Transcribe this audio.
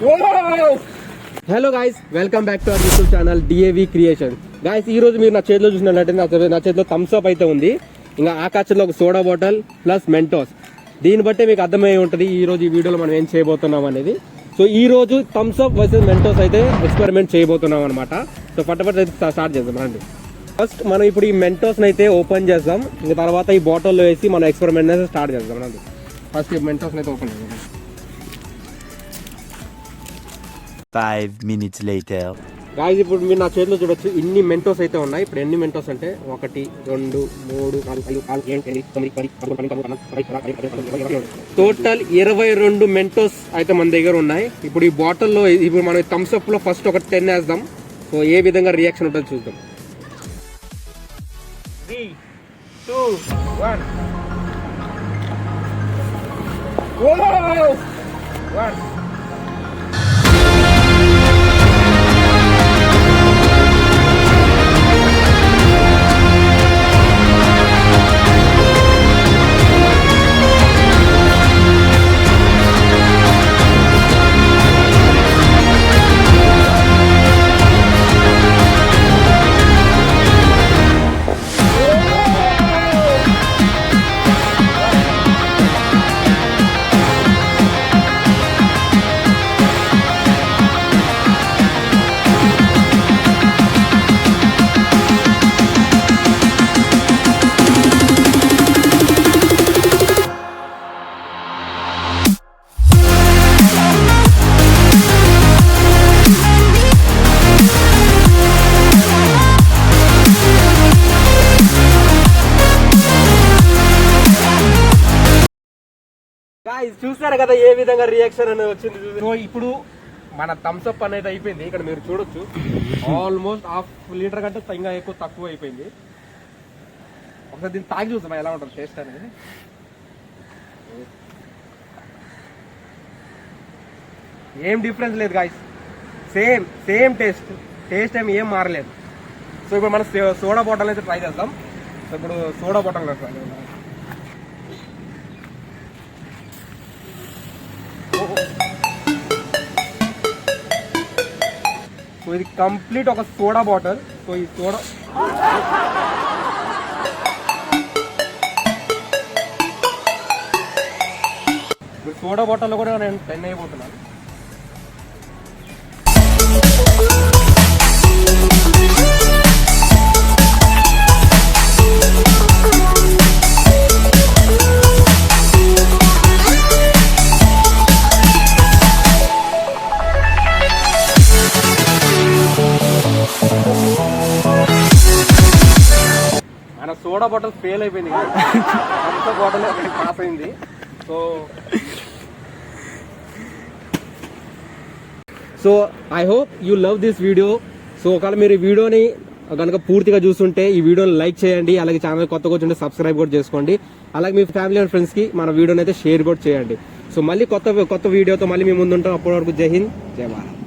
Hello guys, welcome back to our YouTube channel DAV creation. Guys, ఈ రోజు మీరు నా చేతిలో చూసినట్లయితే నా చేతిలో థమ్స్ అప్ అయితే ఉంది. ఇంకా ఆకాశంలో ఒక సోడా బాటిల్ ప్లస్ మెంటోస్. దీన్ని బట్టే మీకు అర్థమై ఉంటుంది ఈ రోజు ఈ వీడియోలో మనం ఏం చేయబోతున్నాం అనేది. సో ఈ రోజు థమ్స్ అప్ వర్సెస్ మెంటోస్ అయితే ఎక్స్పెరిమెంట్ చేయబోతున్నాం అనమాట. సో ఫటాఫట్ అయితే స్టార్ట్ చేద్దాం రండి. ఫస్ట్ మనం ఇప్పుడు ఈ మెంటోస్ని అయితే ఓపెన్ చేద్దాం. ఇంకా తర్వాత ఈ బాటిల్లో వేసి మనం ఎక్స్పెరిమెంట్ అయితే స్టార్ట్ చేద్దాం రండి. ఫస్ట్ ఈ మెంటోస్ని అయితే ఓపెన్ చేద్దాం. 5 minutes later. గాయ్స్, ఇప్పుడు మీరు నా చేతిలో చూడొచ్చు ఇన్ని మెంటోస్ అయితే ఉన్నాయి. ఇప్పుడు ఎన్ని మెంటోస్ అంటే 1 2 3 4 5 6 7 8 9 టోటల్ 22 మెంటోస్ అయితే మన దగ్గర ఉన్నాయి. ఇప్పుడు ఈ బాటిల్లో ఇప్పుడు మనం థమ్స్ అప్ లో ఫస్ట్ ఒక 10 వేద్దాం. సో ఏ విధంగా రియాక్షన్ ఉంటుందో చూద్దాం. 3 2 1 1. చూసారు కదా ఏ విధంగా రియాక్షన్ అనేది వచ్చింది. సో ఇప్పుడు మన థమ్స్ అప్ అనేది అయిపోయింది. ఇక్కడ మీరు చూడొచ్చు ఆల్మోస్ట్ ½ లీటర్ కంటే ఇంకా ఎక్కువ తక్కువ అయిపోయింది. ఒకసారి దీన్ని తాగి చూసాం ఎలా ఉంటుంది టేస్ట్ అనేది. ఏం డిఫరెన్స్ లేదు గాయ్స్, సేమ్ టేస్ట్ ఏం మారలేదు. సో ఇప్పుడు మనం సోడా బాటిల్ అయితే ట్రై చేద్దాం. సో ఇప్పుడు సోడా బాటిల్ ట్రై చేద్దాం. సో ఇది కంప్లీట్ ఒక సోడా బాటిల్. సో ఈ సోడా బాటిల్లో కూడా నేను 10 అయిపోతున్నాను. మన సోడా బాటిల్ ఫెయిల్ అయిపోయింది, బాటిల్ పాస్ అయింది. So I hope you love this video. So ఒకవేళ మీరు ఈ వీడియోని కనుక పూర్తిగా చూస్తుంటే ఈ వీడియోని లైక్ చేయండి. అలాగే ఛానల్ కొత్తగా వచ్చింటే సబ్స్క్రైబ్ కూడా చేసుకోండి. అలాగే మీ ఫ్యామిలీ అండ్ ఫ్రెండ్స్కి మన వీడియోని అయితే షేర్ కూడా చేయండి. సో మళ్ళీ కొత్త వీడియోతో మళ్ళీ మీ ముందు ఉంటాం. అప్పటి వరకు జై హింద్, జై భారత్.